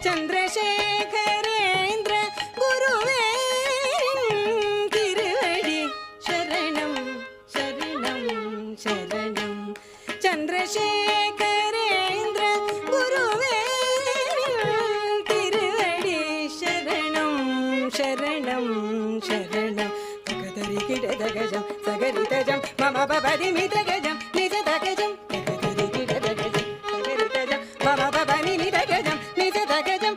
சந்திரசேகரேந்திர குருவே திருவடி சரணம் சரணம் சரணம். சந்திரசேகரேந்திர குருவே திருவடி சரணம் சரணம் சரணம். தகதரி கிடதகஜம் சகரிதஜம் மம பபதி மிதகஜம் நிஜதகஜம் தகதரி கிடதகஜம் சகரிதஜம் மம பபதி மிதகஜம் நிஜதகஜம்